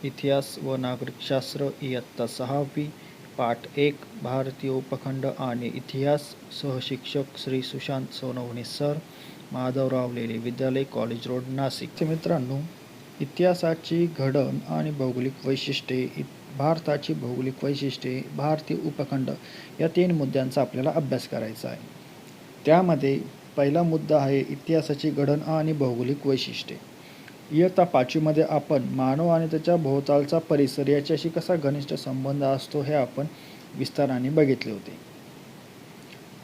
इतिहास व नागरिकशास्त्र इयत्ता 6वी पाठ 1 भारतीय उपखंड आणि इतिहास सहशिक्षक श्री सुशांत सोनवणे सर माधवराव लेले विद्यालय कॉलेज रोड नाशिक. मित्रांनो, इतिहासाची घडण आणि भौगोलिक वैशिष्ट्ये, भारताची भौगोलिक वैशिष्ट्ये, भारतीय उपखंड या 3 मुद्द्यांचा आपल्याला अभ्यास करायचा आहे. त्यामध्ये पहिला मुद्दा आहे इतिहासाची घडण आणि भौगोलिक वैशिष्ट्ये. इयत्ता 5वीमध्ये आपण मानव आणि त्याच्या भोवतालचा परिसर याच्याशी कसा घनिष्ठ संबंध असतो हे आपण विस्ताराने बघितले होते.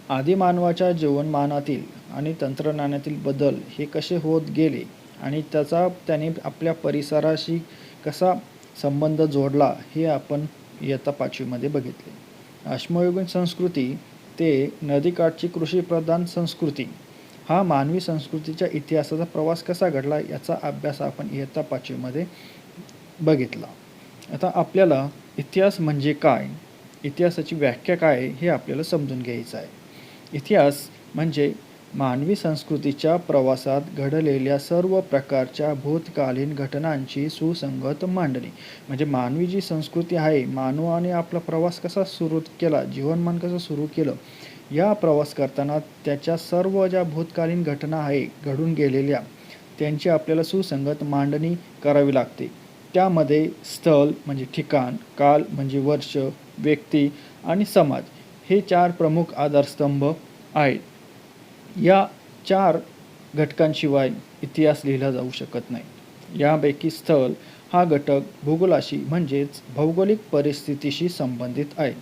आदी मानवाच्या जीवनमानातील आणि तंत्रज्ञानातील बदल हे कसे होत गेले आणि त्याने आपल्या परिसराशी कसा संबंध जोडला हे आपण इयत्ता 5वीमध्ये बघितले. अश्मयुगीन संस्कृती ते नदीकाठची कृषीप्रधान संस्कृती हा मानवी संस्कृतीच्या इतिहासाचा प्रवास कसा घडला याचा अभ्यास आपण इयत्ता 5वीमध्ये बघितला. आता आपल्याला इतिहास म्हणजे काय, इतिहासाची व्याख्या काय हे आपल्याला समजून घ्यायचं आहे. इतिहास म्हणजे मानवी संस्कृतीच्या प्रवासात घडलेल्या सर्व प्रकारच्या भूतकालीन घटनांची सुसंगत मांडणी. म्हणजे मानवी जी संस्कृती आहे, मानवाने आपला प्रवास कसा सुरू केला, जीवनमान कसं सुरू केलं, या प्रवास करताना त्याच्या सर्व ज्या भूतकालीन घटना आहे घडून गेलेल्या त्यांची आपल्याला सुसंगत मांडणी करावी लागते. त्यामध्ये स्थळ म्हणजे ठिकाण, काल म्हणजे वर्ष, व्यक्ती आणि समाज हे 4 प्रमुख आधारस्तंभ आहेत. या 4 घटकांशिवाय इतिहास लिहिला जाऊ शकत नाही. यापैकी स्थळ हा घटक भूगोलाशी म्हणजेच भौगोलिक परिस्थितीशी संबंधित आहे.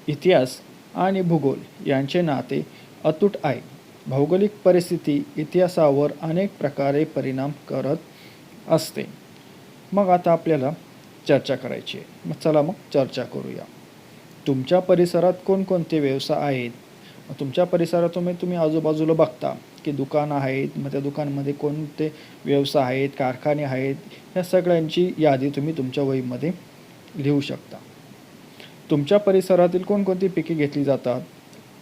इतिहास आणि भूगोल यांचे नाते अतूट आहे. भौगोलिक परिस्थिती इतिहासावर अनेक प्रकारे परिणाम करत असते. मग आता आपल्याला चर्चा करायची आहे. चला चर्चा करूया. तुमच्या परिसरात कोणकोणते व्यवसाय आहेत? तुमच्या परिसरात तुम्ही आजूबाजूला बघता की दुकानं आहेत, मग त्या दुकानामध्ये कोणते व्यवसाय आहेत, कारखाने आहेत, या सगळ्यांची यादी तुम्ही तुमच्या वहीमध्ये लिहू शकता. तुमच्या परिसरातील कोणकोणती पिके घेतली जातात,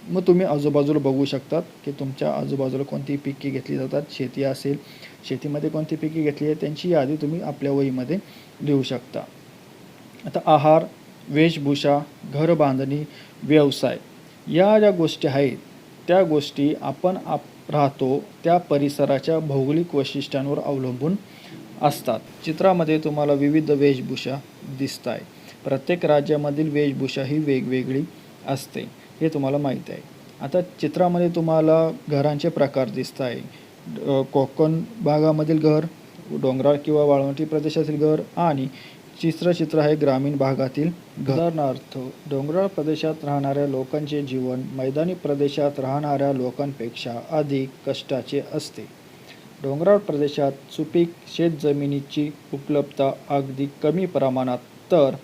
मग तुम्ही आजूबाजूला बघू शकतात की तुमच्या आजूबाजूला कोणती पिके घेतली जातात. शेती असेल, शेतीमध्ये कोणती पिके घेतली आहे त्यांची यादी तुम्ही आपल्या वहीमध्ये लिहू शकता. आता आहार, वेशभूषा, घर बांधणी, व्यवसाय या ज्या गोष्टी आहेत त्या गोष्टी आपण राहतो त्या परिसराच्या भौगोलिक वैशिष्ट्यांवर अवलंबून असतात. चित्रामध्ये तुम्हाला विविध वेशभूषा दिसत आहे. प्रत्येक राज्यामधील वेशभूषा ही वेगवेगळी असते हे तुम्हाला माहीत आहे. आता चित्रामध्ये तुम्हाला घरांचे प्रकार दिसत आहे. कोकण भागामधील घर, डोंगराळ किंवा वाळवंटी प्रदेशातील घर आणि तिसरं चित्र आहे ग्रामीण भागातील घर. उदाहरणार्थ, डोंगराळ प्रदेशात राहणाऱ्या लोकांचे जीवन मैदानी प्रदेशात राहणाऱ्या लोकांपेक्षा अधिक कष्टाचे असते. डोंगराळ प्रदेशात सुपीक शेतजमिनीची उपलब्धता अगदी कमी प्रमाणात, तर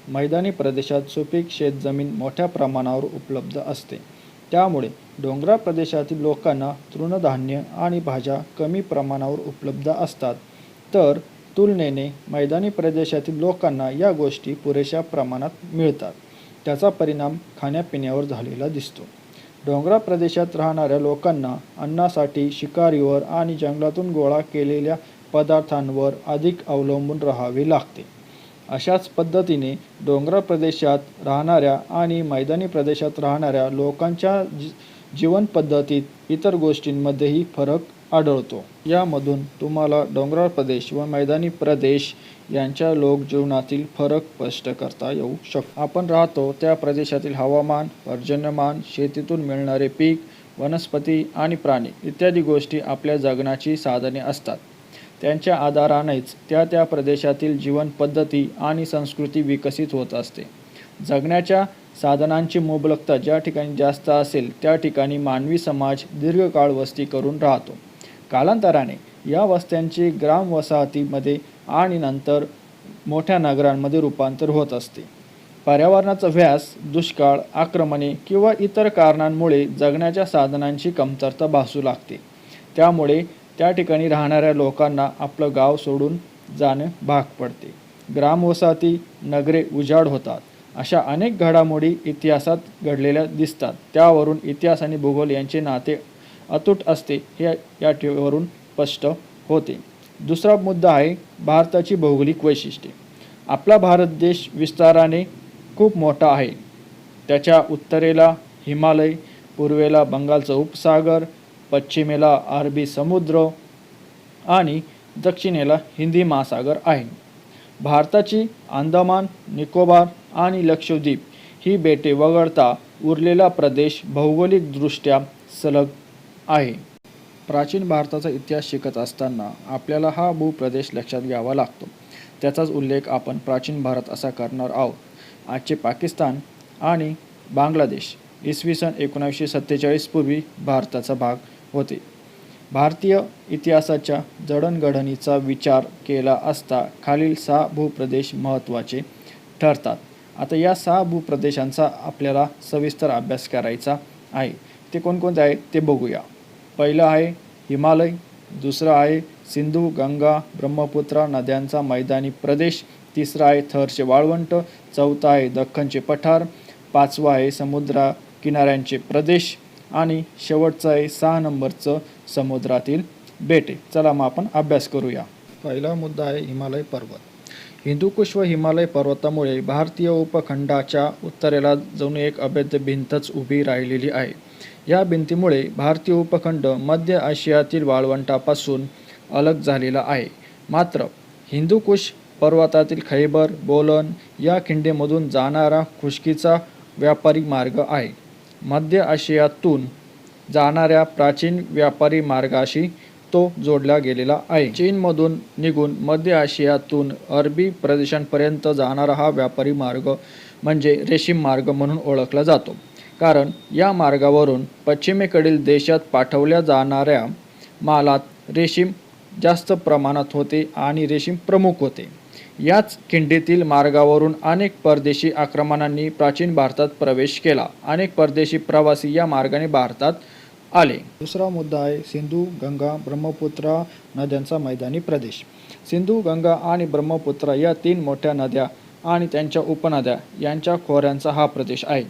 मैदानी प्रदेशात सुपीक शेतजमीन मोठ्या प्रमाणावर उपलब्ध असते. त्यामुळे डोंगराळ प्रदेशातील लोकांना तृणधान्य आणि भाज्या कमी प्रमाणावर उपलब्ध असतात, तर तुलनेने मैदानी प्रदेशातील लोकांना या गोष्टी पुरेशा प्रमाणात मिळतात. त्याचा परिणाम खाण्यापिण्यावर झालेला दिसतो. डोंगराळ प्रदेशात राहणाऱ्या लोकांना अन्नासाठी शिकारीवर आणि जंगलातून गोळा केलेल्या पदार्थांवर अधिक अवलंबून राहावे लागते. अशाच पद्धतीने डोंगराळ प्रदेशात राहणाऱ्या आणि मैदानी प्रदेशात राहणाऱ्या लोकांच्या जीवनपद्धतीत इतर गोष्टींमध्येही फरक आढळतो. यामधून तुम्हाला डोंगराळ प्रदेश व मैदानी प्रदेश यांच्या लोकजीवनातील फरक स्पष्ट करता येऊ शकतो. आपण राहतो त्या प्रदेशातील हवामान, पर्जन्यमान, शेतीतून मिळणारे पीक, वनस्पती आणि प्राणी इत्यादी गोष्टी आपल्या जगण्याची साधने असतात. त्यांच्या आधारानेच त्या प्रदेशातील जीवनपद्धती आणि संस्कृती विकसित होत असते. जगण्याच्या साधनांची मुबलकता ज्या ठिकाणी जास्त असेल त्या ठिकाणी मानवी समाज दीर्घकाळ वस्ती करून राहतो. कालांतराने या वस्त्यांचे ग्रामवसाहतीमध्ये आणि नंतर मोठ्या नगरांमध्ये रूपांतर होत असते. पर्यावरणाचा ऱ्हास, दुष्काळ, आक्रमणे किंवा इतर कारणांमुळे जगण्याच्या साधनांची कमतरता भासू लागते. त्यामुळे त्या ठिकाणी राहणाऱ्या लोकांना आपलं गाव सोडून जाणं भाग पडते. ग्रामवसाहती, नगरे उजाड होतात. अशा अनेक घडामोडी इतिहासात घडलेल्या दिसतात. त्यावरून इतिहास आणि भूगोल यांचे नाते अतूट असते हे यावरून स्पष्ट होते. दुसरा मुद्दा आहे भारताची भौगोलिक वैशिष्ट्ये. आपला भारत देश विस्ताराने खूप मोठा आहे. त्याच्या उत्तरेला हिमालय, पूर्वेला बंगालचा उपसागर, पश्चिमेला अरबी समुद्र आणि दक्षिणेला हिंदी महासागर आहे. भारताची अंदमान, निकोबार आणि लक्षद्वीप ही बेटे वगळता उरलेला प्रदेश भौगोलिकदृष्ट्या सलग आहे. प्राचीन भारताचा इतिहास शिकत असताना आपल्याला हा भूप्रदेश लक्षात घ्यावा लागतो. त्याचाच उल्लेख आपण प्राचीन भारत असा करणार आहोत. आजचे पाकिस्तान आणि बांगलादेश इसवी सन 1947 पूर्वी भारताचा भाग होते. भारतीय इतिहासाच्या जडणघडणीचा विचार केला असता खालील 6 भूप्रदेश महत्त्वाचे ठरतात. आता या 6 भूप्रदेशांचा आपल्याला सविस्तर अभ्यास करायचा आहे. ते कोणकोणते आहेत ते बघूया. पहिलं आहे हिमालय, दुसरं आहे सिंधू, गंगा, ब्रह्मपुत्रा नद्यांचा मैदानी प्रदेश, तिसरं आहे थरचे वाळवंट, चौथं आहे दख्खनचे पठार, पाचवं आहे समुद्र किनाऱ्यांचे प्रदेश आणि शेवटचं आहे 6 नंबरचं समुद्रातील बेटे. चला मग आपण अभ्यास करूया. पहिला मुद्दा आहे हिमालय पर्वत. हिंदुकुश व हिमालय पर्वतामुळे भारतीय उपखंडाच्या उत्तरेला जणू एक अभेद्य भिंतच उभी राहिलेली आहे. या भिंतीमुळे भारतीय उपखंड मध्य आशियातील वाळवंटापासून अलग झालेला आहे. मात्र हिंदुकुश पर्वतातील खैबर, बोलन या खिंडीमधून जाणारा खुष्कीचा व्यापारी मार्ग आहे. मध्य आशियातून जाणाऱ्या प्राचीन व्यापारी मार्गाशी तो जोडला गेलेला आहे. चीनमधून निघून मध्य आशियातून अरबी प्रदेशांपर्यंत जाणारा हा व्यापारी मार्ग म्हणजे रेशीम मार्ग म्हणून ओळखला जातो. कारण या मार्गावरून पश्चिमेकडील देशात पाठवल्या जाणाऱ्या मालात रेशीम जास्त प्रमाणात होते आणि रेशीम प्रमुख होते. याच खिंडीतील मार्गावरून अनेक परदेशी आक्रमणांनी प्राचीन भारतात प्रवेश केला. अनेक परदेशी प्रवासी या मार्गाने भारतात आले. दुसरा मुद्दा आहे सिंधू, गंगा, ब्रह्मपुत्रा नद्यांचा मैदानी प्रदेश. सिंधू, गंगा आणि ब्रह्मपुत्रा या 3 मोठ्या नद्या आणि त्यांच्या उपनद्या यांच्या खोऱ्यांचा हा प्रदेश आहे.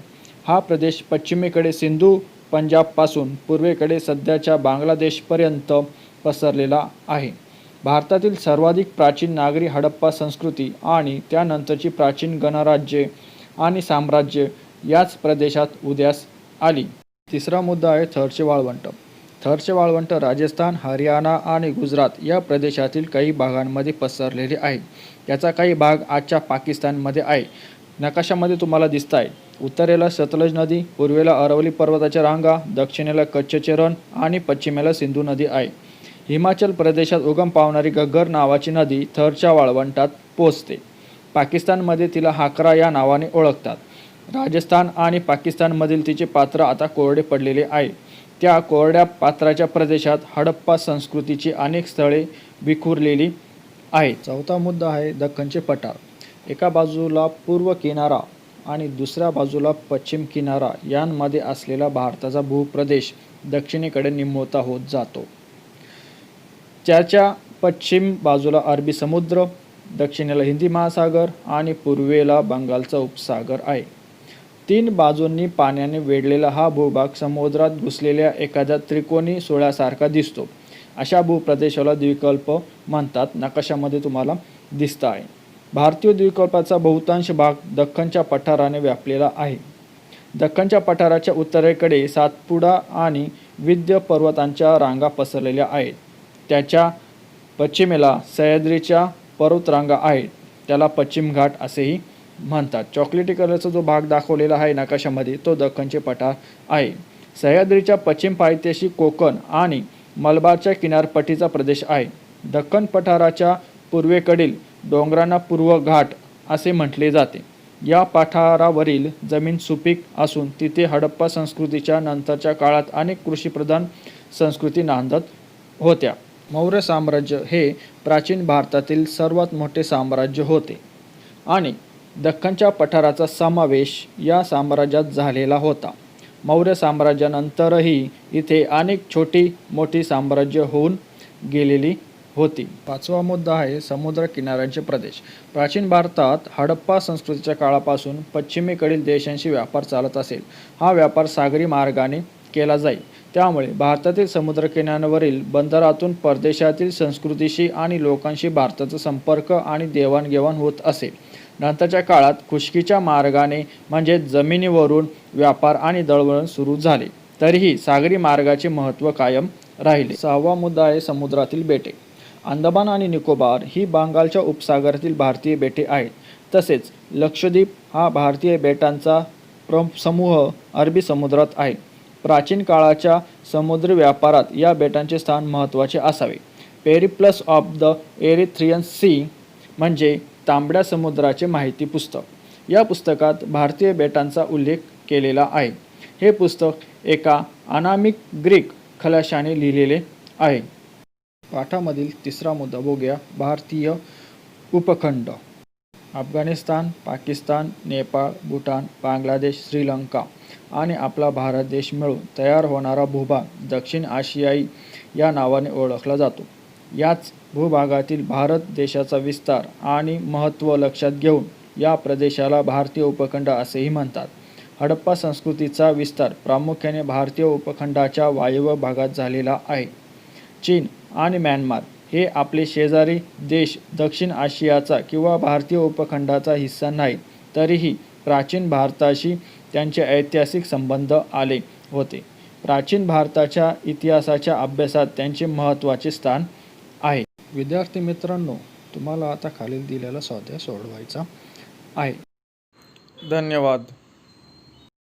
हा प्रदेश पश्चिमेकडे सिंधू पंजाबपासून पूर्वेकडे सध्याच्या बांगलादेशपर्यंत पसरलेला आहे. भारतातील सर्वाधिक प्राचीन नागरी हडप्पा संस्कृती आणि त्यानंतरची प्राचीन गणराज्ये आणि साम्राज्य याच प्रदेशात उदयास आली. तिसरा मुद्दा आहे थरचे वाळवंट. थरचे वाळवंट राजस्थान, हरियाणा आणि गुजरात या प्रदेशातील काही भागांमध्ये पसरलेले आहे. याचा काही भाग आजच्या पाकिस्तानमध्ये आहे. नकाशामध्ये तुम्हाला दिसत आहे. उत्तरेला सतलज नदी, पूर्वेला अरवली पर्वताच्या रांगा, दक्षिणेला कच्छचे रण आणि पश्चिमेला सिंधू नदी आहे. हिमाचल प्रदेशात उगम पावणारी घग्गर नावाची नदी थरच्या वाळवंटात पोचते. पाकिस्तानमध्ये तिला हाकरा या नावाने ओळखतात. राजस्थान आणि पाकिस्तानमधील तिचे पात्र आता कोरडे पडलेले आहे. त्या कोरड्या पात्राच्या प्रदेशात हडप्पा संस्कृतीची अनेक स्थळे विखुरलेली आहेत. चौथा मुद्दा आहे दख्खनचे पठार. एका बाजूला पूर्व किनारा आणि दुसऱ्या बाजूला पश्चिम किनारा यांमध्ये असलेला भारताचा भूप्रदेश दक्षिणेकडे निमुळता होत जातो. त्याच्या पश्चिम बाजूला अरबी समुद्र, दक्षिणेला हिंदी महासागर आणि पूर्वेला बंगालचा उपसागर आहे. 3 बाजूंनी पाण्याने वेढलेला हा भूभाग समुद्रात घुसलेल्या एखाद्या त्रिकोणी सुळ्यासारखा दिसतो. अशा भूप्रदेशाला द्वीपकल्प म्हणतात. नकाशामध्ये तुम्हाला दिसत आहे. भारतीय द्वीपकल्पाचा बहुतांश भाग दख्खनच्या पठाराने व्यापलेला आहे. दख्खनच्या पठाराच्या उत्तरेकडे सातपुडा आणि विंध्य पर्वतांच्या रांगा पसरलेल्या आहेत. त्याच्या पश्चिमेला सह्याद्रीच्या पर्वतरांगा आहेत. त्याला पश्चिम घाट असेही म्हणतात. चॉकलेटी कलरचा जो भाग दाखवलेला आहे नकाशामध्ये तो दख्खनचे पठार आहे. सह्याद्रीच्या पश्चिम पायथ्याशी कोकण आणि मलबारच्या किनारपट्टीचा प्रदेश आहे. दख्खन पठाराच्या पूर्वेकडील डोंगरांना पूर्व घाट असे म्हटले जाते. या पठारावरील जमीन सुपीक असून तिथे हडप्पा संस्कृतीच्या नंतरच्या काळात अनेक कृषीप्रधान संस्कृती नांदत होत्या. मौर्य साम्राज्य हे प्राचीन भारतातील सर्वात मोठे साम्राज्य होते आणि दख्खनच्या पठाराचा समावेश या साम्राज्यात झालेला होता. मौर्य साम्राज्यानंतरही इथे अनेक छोटी मोठी साम्राज्य होऊन गेलेली होती. पाचवा मुद्दा आहे समुद्र किनाऱ्यांचे प्रदेश. प्राचीन भारतात हडप्पा संस्कृतीच्या काळापासून पश्चिमेकडील देशांशी व्यापार चालत असेल. हा व्यापार सागरी मार्गाने केला जाईल. त्यामुळे भारतातील समुद्रकिनाऱ्यांवरील बंदरातून परदेशातील संस्कृतीशी आणि लोकांशी भारताचा संपर्क आणि देवाणघेवाण होत असे. नंतरच्या काळात खुष्कीच्या मार्गाने म्हणजे जमिनीवरून व्यापार आणि दळणवळण सुरू झाले, तरीही सागरी मार्गाचे महत्त्व कायम राहिले. 6वा मुद्दा आहे समुद्रातील बेटे. अंदमान आणि निकोबार ही बंगालच्या उपसागरातील भारतीय बेटे आहेत. तसेच लक्षद्वीप हा भारतीय बेटांचा समूह अरबी समुद्रात आहे. प्राचीन काळाच्या समुद्री व्यापारात या बेटांचे स्थान महत्त्वाचे असावे. Periplus of the Erythraean Sea म्हणजे तांबड्या समुद्राचे माहिती पुस्तक. या पुस्तकात भारतीय बेटांचा उल्लेख केलेला आहे. हे पुस्तक एका अनामिक ग्रीक खलाशाने लिहिलेले आहे. पाठामधील तिसरा मुद्दा बघूया. भारतीय उपखंड. अफगाणिस्तान, पाकिस्तान, नेपाळ, भूटान, बांगलादेश, श्रीलंका आणि आपला भारत देश मिळून तयार होणारा भूभाग दक्षिण आशियाई या नावाने ओळखला जातो. याच भूभागातील भारत देशाचा विस्तार आणि महत्त्व लक्षात घेऊन या प्रदेशाला भारतीय उपखंड असेही म्हणतात. हडप्पा संस्कृतीचा विस्तार प्रामुख्याने भारतीय उपखंडाच्या वायव्य भागात झालेला आहे. चीन आणि म्यानमार हे आपले शेजारी देश दक्षिण आशियाचा किंवा भारतीय उपखंडाचा हिस्सा नाहीत, तरीही प्राचीन भारताशी त्यांचे ऐतिहासिक संबंध आले होते. प्राचीन भारताच्या इतिहासाच्या अभ्यासात त्यांचे महत्त्वाचे स्थान आहे. विद्यार्थी मित्रांनो, तुम्हाला आता खालील दिलेला स्वाध्याय सोडवायचा आहे. धन्यवाद.